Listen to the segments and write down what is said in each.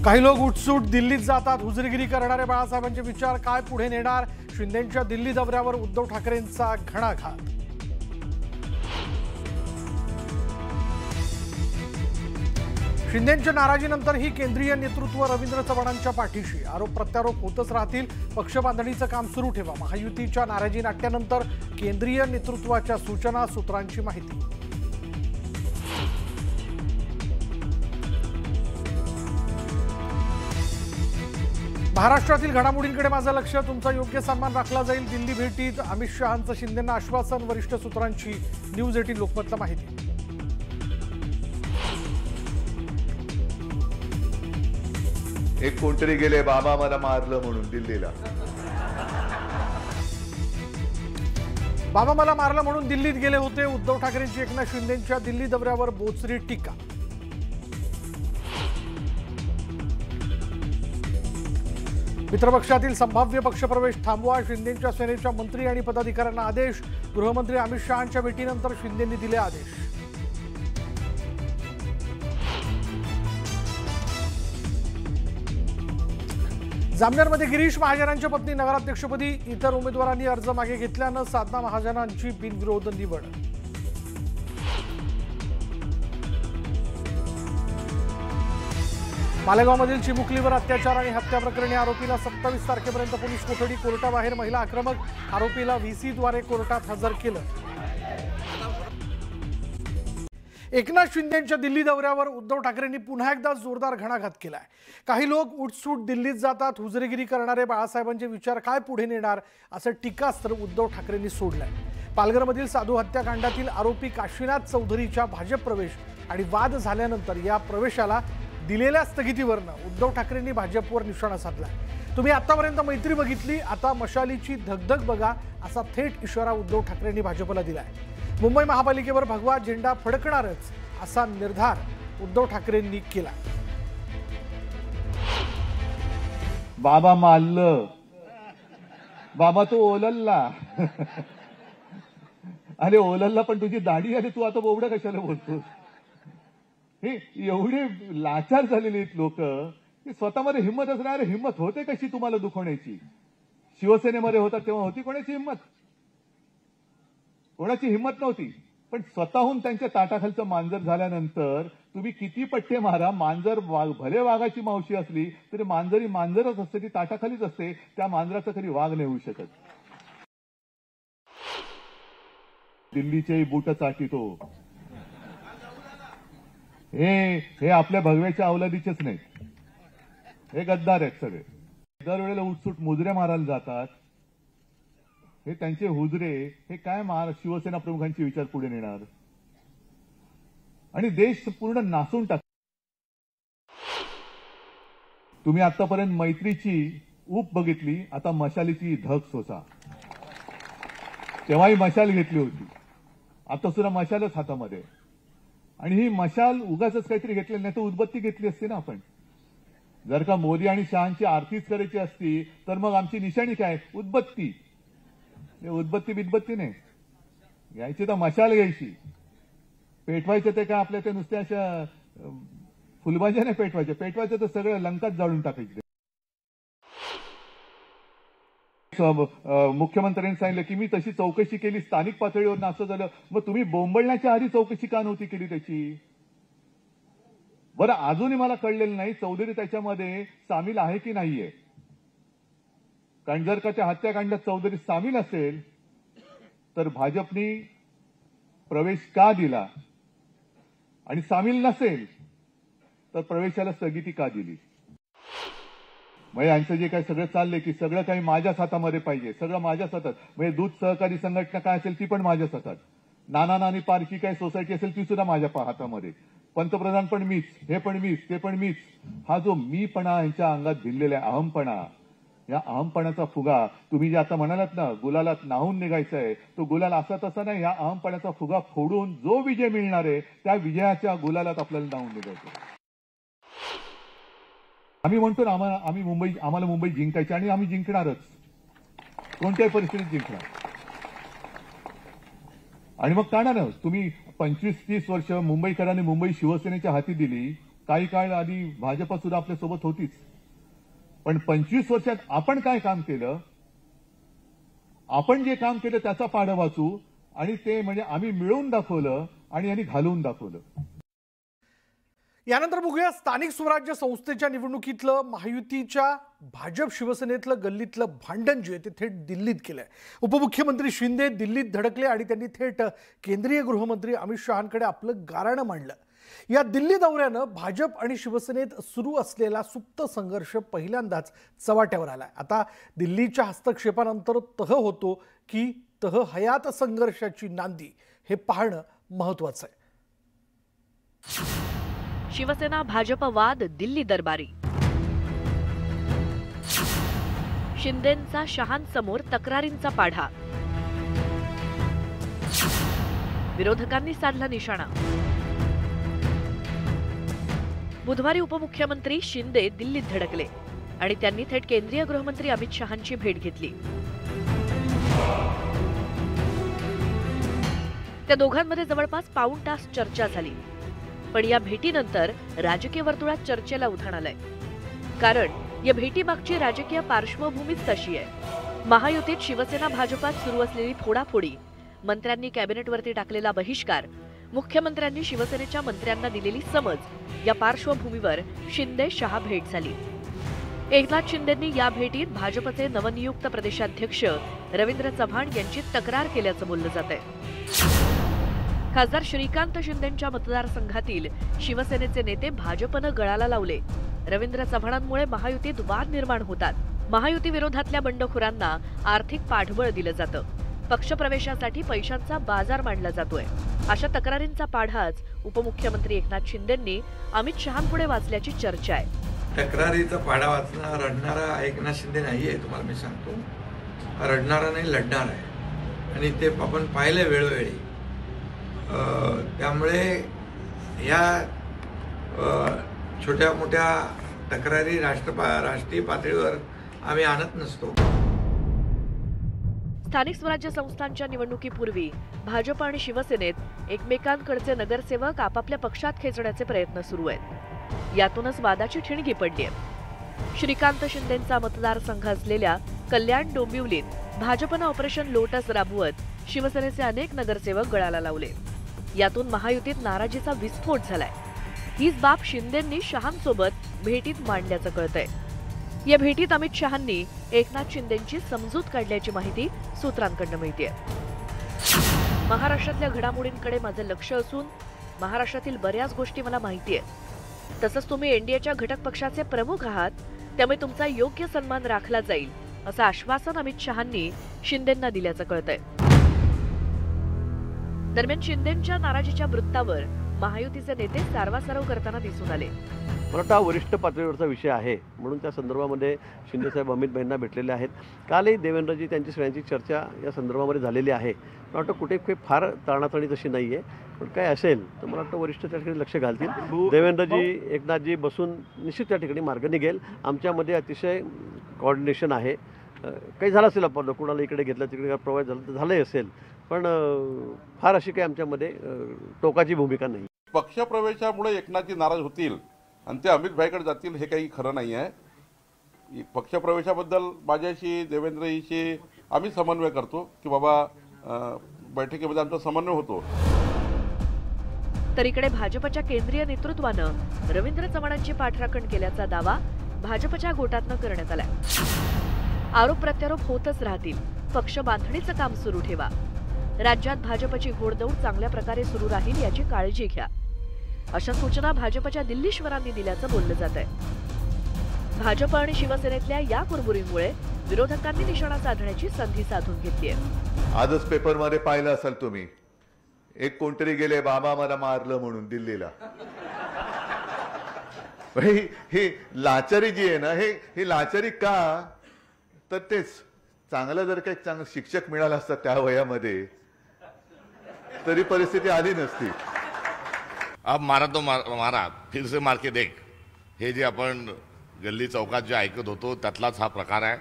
काही लोक उठसूट दिल्लीत जातात। हुजरीगिरी करणारे बाळासाहेबांचे विचार काय पुढे नेणार? शिंदेंच्या दिल्ली दौऱ्यावर उद्धव ठाकरेंचा घणाघात। शिंदेंच्या नाराजीनंतरही केंद्रीय नेतृत्व रवींद्र चव्हाणांच्या पाठीशी। आरोप प्रत्यारोप होतच राहतील, पक्षबांधणीचं काम सुरू ठेवा। महायुतीच्या नाराजी नाट्यानंतर केंद्रीय नेतृत्वाच्या सूचना, सूत्रांची माहिती। महाराष्ट्रातील घडामोडींकडे माझं लक्ष, तुमचा योग्य सन्मान राखला जाईल। दिल्ली भेटीत अमित शहांचं शिंदेंना आश्वासन, वरिष्ठ सूत्रांची न्यूज 18 लोकमतला माहिती। एक कोणतरी गेले, बाबा मला मारलं म्हणून दिल्लीला। बाबा मला मारलं म्हणून दिल्लीत गेले होते। उद्धव ठाकरेंची एकनाथ शिंदेंच्या दिल्ली दौऱ्यावर बोचरी टीका। मित्रपक्षातील संभाव्य पक्षप्रवेश थांबवा, शिंदेंच्या सेनेच्या मंत्री आणि पदाधिकाऱ्यांना आदेश। गृहमंत्री अमित शहांच्या भेटीनंतर शिंदेंनी दिले आदेश। जामनेरमध्ये गिरीश महाजनांच्या पत्नी नगराध्यक्षपदी, इतर उमेदवारांनी अर्ज मागे घेतल्यानं साधना महाजनांची बिनविरोध निवड। मालेगावमधील चिमुकलीवर अत्याचार आणि हत्या प्रकरणी आरोपीला 27 तारखेपर्यंत पोलीस कोठडी। कोर्टाबाहेर महिला आक्रमक, आरोपीला व्हीसीद्वारे कोर्टात हजर केलं। एकनाथ शिंदेंच्या दिल्ली दौऱ्यावर उद्धव ठाकरेंनी पुन्हा एकदा जोरदार घणाघात केलाय। काही लोक उठसूट दिल्लीत जातात। हुजरीगिरी करणारे बाळासाहेबांचे विचार काय पुढे नेणार, असं टीकास्त्र उद्धव ठाकरेंनी सोडलंय। पालघरमधील साधू हत्याकांडातील आरोपी काशीनाथ चौधरीच्या भाजप प्रवेश आणि वाद झाल्यानंतर या प्रवेशाला दिलेल्या स्थगितीवरनं उद्धव ठाकरेंनी भाजपवर निशाणा साधलाय। तुम्ही आतापर्यंत मैत्री बघितली, आता मशालीची धगधग बघा, असा थेट इशारा उद्धव ठाकरेंनी भाजपला दिलाय। मुंबई महापालिकेवर भगवा झेंडा फडकणारच, असा निर्धार उद्धव ठाकरेंनी केला। बाबा मारलं, बाबा तो ओलल्ला। अरे ओलल्ला, पण तुझी दाढी आली, तू आता बोबडा कशाला बोलतोस? हे एवढे लाचार झालेले आहेत लोक की स्वतःमध्ये हिंमत असणार। हिंमत होते कशी तुम्हाला दुखवण्याची? शिवसेनेमध्ये होता तेव्हा होती कोणाची हिंमत? कोणाची हिंमत नव्हती। पण स्वतःहून त्यांच्या ताटाखालचं मांजर झाल्यानंतर तुम्ही किती पट्टे मारा, मांजर भले वाघाची मावशी असली तरी मांजरी मांजरच असते, ती ताटाखालीच असते। त्या मांजराचा कधी वाघ नाही होऊ शकत। दिल्लीचेही बूट चाटितो। हे आपल्या भगव्याच्या अवलादीचेच नाहीत, हे गद्दार आहेत सगळे। दरवेळेला उठसूट मुजरे मारायला जातात। हे त्यांचे हुजरे हे काय शिवसेना प्रमुखांचे विचार पुढे नेणार आणि देश पूर्ण नासून टाक। तुम्ही आतापर्यंत मैत्रीची ऊब बघितली, आता मशालीची धग सोसा। तेव्हाही मशाल घेतली होती, आता सुद्धा मशालच हातामध्ये। आणि ही मशाल उगाच काहीतरी घेतली नाही तर उदबत्ती घेतली असती ना आपण। जर का मोदी आणि शहांची आरतीच करायची असती तर मग आमची निशाणी काय? उदबत्ती। उदबत्ती बिदबत्ती नाही घ्यायची, तर मशाल घ्यायची। पेटवायचं ते काय आपल्या ते नुसत्या अशा फुलभाज्या नाही पेटवायच्या, पेटवायचं तर सगळं लंकात जाळून टाकायचं। मुख्यमंत्र्यांनी सांगितलं की मी तशी चौकशी केली, स्थानिक पातळीवर असं झालं। मग तुम्ही बोंबलण्याच्या आधी चौकशी का नव्हती केली त्याची? बरं, अजूनही मला कळलेलं नाही चौधरी त्याच्यामध्ये सामील आहे की नाहीये। कारण जर का त्या हत्याकांडात चौधरी सामील असेल तर भाजपने प्रवेश का दिला, आणि सामील नसेल तर प्रवेशाला स्थगिती का दिली? म्हणजे यांचं जे काही सगळं चाललंय की सगळं काही माझ्याच हातामध्ये पाहिजे, सगळं माझ्याच हातात। म्हणजे दूध सहकारी संघटना काय असेल ती पण माझ्याच हातात, नाना नानी पार्कची काही सोसायटी असेल ती सुद्धा माझ्या हातामध्ये, पंतप्रधान पण मीच, हे पण मीच, ते पण मीच। हा जो मीपणा यांच्या अंगात भिनलेला आहे, अहमपणा, या अहमपणाचा फुगा तुम्ही जे आता म्हणालात ना गुलालात न्हाऊन निघायचं आहे, तो गुलाल असा तसा नाही। या अहमपणाचा फुगा फोडून जो विजय मिळणार आहे त्या विजयाच्या गुलालात आपल्याला न्हाऊन निघायचं। आम्ही म्हणतो ना आम्हाला मुंबई जिंकायची आणि आम्ही जिंकणारच, कोणत्याही परिस्थितीत जिंकणार। आणि मग काय ना तुम्ही 25-30 वर्ष मुंबईकरांनी मुंबई शिवसेनेच्या हाती दिली, काही काळ आधी भाजप सुद्धा आपल्या सोबत होतीच, पण 25 वर्षात आपण काय काम केलं, आपण जे काम केलं त्याचा पाढा वाचू आणि ते म्हणजे आम्ही मिळवून दाखवलं आणि यांनी घालवून दाखवलं. यानंतर बघूया स्थानिक स्वराज्य संस्थेच्या निवडणुकीतलं महायुतीच्या भाजप शिवसेनेतलं गल्लीतलं भांडण जे ते थेट दिल्लीत केलंय. उपमुख्यमंत्री शिंदे दिल्लीत धडकले आणि त्यांनी थेट केंद्रीय गृहमंत्री अमित शहांकडे आपलं गाऱ्हाणं मांडलं. या दिल्ली दौऱ्यानं भाजप आणि शिवसेनेत सुरू असलेला सुप्त संघर्ष पहिल्यांदाच चव्हाट्यावर आलाय. आता दिल्लीच्या हस्तक्षेपानंतर तह होतो की तह हयात संघर्षाची नांदी हे पाहणं महत्वाचं आहे. शिवसेना भाजप वाद दिल्ली दरबारी. शिंदेंचा शहांसमोर तक्रारींचा पाढा. विरोधकांनी साधला निशाणा. बुधवारी उपमुख्यमंत्री शिंदे दिल्लीत धडकले आणि त्यांनी थेट केंद्रीय गृहमंत्री अमित शहांची भेट घेतली. त्या दोघांमध्ये जवळपास पाऊण तास चर्चा झाली. पण या भेटीनंतर राजकीय वर्तुळात चर्चेला उधाण आलंय. कारण या भेटीमागची राजकीय पार्श्वभूमीच तशी आहे. महायुतीत शिवसेना भाजपात सुरू असलेली फोडाफोडी, मंत्र्यांनी कॅबिनेटवरती टाकलेला बहिष्कार, मुख्यमंत्र्यांनी शिवसेनेच्या मंत्र्यांना दिलेली समज या पार्श्वभूमीवर शिंदे शहा भेट झाली. एकनाथ शिंदेंनी या भेटीत भाजपचे नवनियुक्त प्रदेशाध्यक्ष रवींद्र चव्हाण यांची तक्रार केल्याचं बोललं जातंय. खासदार श्रीकांत शिंदेंच्या मतदारसंघातील शिवसेनेचे नेते भाजपनं गळाला लावले. रवींद्र चव्हाणांमुळे महायुतीत वाद निर्माण होतात. महायुती विरोधातल्या बंडखोरांना आर्थिक पाठबळ दिलं जातं. पक्षप्रवेशासाठी पैशांचा बाजार मांडला जातोय. अशा तक्रारींचा पाढाच उपमुख्यमंत्री एकनाथ शिंदेंनी अमित शहांपुढे वाचल्याची चर्चा आहे. तक्रारीचा पाढा वाचणारा रडणारा एकनाथ शिंदे नाहीये, तुम्हाला मी सांगतो. रडणारा नाही, लढणार आहे आणि ते आपण पाहिलं वेळोवेळी. त्यामुळे या छोट्या मोठ्या तक्रारी राष्ट्रीय पातळीवर आम्ही आणत नसतो. स्थानिक स्वराज्य संस्थांच्या निवडणुकीपूर्वी भाजप आणि शिवसेनेत एकमेकांकडचे नगरसेवक आपापल्या पक्षात खेचण्याचे प्रयत्न सुरू आहेत. यातूनच वादाची ठिणगी पडली आहे. श्रीकांत शिंदेंचा मतदारसंघ असलेल्या कल्याण डोंबिवलीत भाजपनं ऑपरेशन लोटस राबवत शिवसेनेचे अनेक नगरसेवक गळाला लावले. यातून महायुतीत नाराजीचा विस्फोट झालाय. हीच बाब शिंदेंनी शहांसोबत भेटीत मांडल्याचं कळतंय. या भेटीत अमित शहांनी एकनाथ शिंदेंची समजूत काढल्याची माहिती सूत्रांकडून मिळतेय. महाराष्ट्रातल्या घडामोडींकडे माझं लक्ष असून महाराष्ट्रातील बऱ्याच गोष्टी मला माहिती आहेत. तसंच तुम्ही एनडीएच्या घटक पक्षाचे प्रमुख आहात, त्यामुळे तुमचा योग्य सन्मान राखला जाईल असं आश्वासन अमित शहांनी शिंदेंना दिल्याचं कळतंय. दरम्यान शिंदेंच्या नाराजीच्या वृत्तावर महायुतीचे नेते सारवासारव करताना दिसून आले. मला वाटतं हा वरिष्ठ पातळीवरचा विषय आहे, म्हणून त्या संदर्भामध्ये शिंदेसाहेब अमित भाईंना भेटलेले आहेत. कालही देवेंद्रजी त्यांची सगळ्यांची चर्चा या संदर्भामध्ये झालेली आहे. मला वाटतं कुठे काही फार ताणाताणी तशी नाही आहे, पण काय असेल तर मला वाटतं वरिष्ठ त्या ठिकाणी लक्ष घालतील. देवेंद्रजी एकनाथजी बसून निश्चित त्या ठिकाणी मार्ग निघेल. आमच्यामध्ये अतिशय कोऑर्डिनेशन आहे. काही झालं असेल आपण कुणाला इकडे घेतलं तिकडे प्रोव्हाइड झालं तर झालंही असेल, पण फार अशी काही आमच्यामध्ये टोकाची भूमिका नाही. पक्षप्रवेशामुळे एकनाथजी नाराज होतील आणि ते अमित भाईकडे जातील हे काही खरं नाही आहे. पक्षप्रवेशाबद्दल माझ्याशी देवेंद्रजीशी आम्ही समन्वय करतो की बाबा बैठकीमध्ये आमचा समन्वय होतो. तर इकडे भाजपच्या केंद्रीय नेतृत्वानं रवींद्र चव्हाणांची पाठराखण केल्याचा दावा भाजपच्या गोटातनं करण्यात आलाय. आरोप प्रत्यारोप होतच राहतील. पक्ष बांधणीचं काम सुरू ठेवा. राज्यात भाजपची घोडदौड चांगल्या प्रकारे सुरू राहील याची काळजी घ्या, अशा सूचना भाजपच्या दिल्लीश्वरांनी दिल्याचं बोललं जात आहे. भाजप आणि शिवसेनेतल्या या कुरबुरीमुळे विरोधकांनी निशाणा साधण्याची संधी साधून घेतली आहे. आजच पेपरमध्ये पाहिलं असेल तुम्ही, एक कोणतरी गेले बाबा मला मारलं म्हणून दिल्लीला. ही लाचारी जी आहे ना, ही लाचारी का, तर तेच चांगलं जर काही चांगलं शिक्षक मिळालं असतं त्या वयामध्ये तरी परिस्थिती आली नसती. अब मारा तो मारा फिर से मार के देख, हे जे आपण गल्ली चौकात जे ऐकत होतो त्यातलाच हा प्रकार आहे.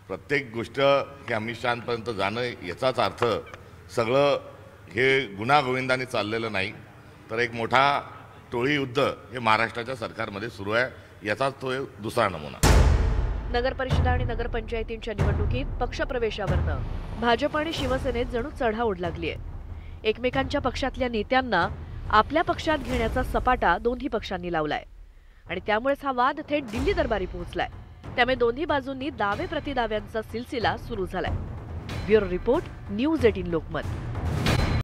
प्रत्येक गोष्ट हे अमित शहांपर्यंत जाणं याचाच अर्थ सगळं हे गुन्हा गोविंदाने चाललेलं नाही, तर एक मोठा टोळी युद्ध हे महाराष्ट्राच्या सरकारमध्ये सुरू आहे, याचाच तो एक दुसरा नमुना. नगर परिषदा आणि नगरपंचायतींच्या निवडणुकीत पक्षप्रवेशावरनं भाजप आणि शिवसेनेत जणू चढाओढ लागली आहे. एकमेकांच्या पक्षातल्या नेत्यांना आपल्या पक्षात घेण्याचा सपाटा दोन्ही पक्षांनी लावलाय आणि त्यामुळेच हा वाद थेट दिल्ली दरबारी पोहोचलाय. त्यामुळे दोन्ही बाजूंनी दावे प्रतिदाव्यांचा सिलसिला सुरू झालाय. Bureau report, news 18 Lokmat.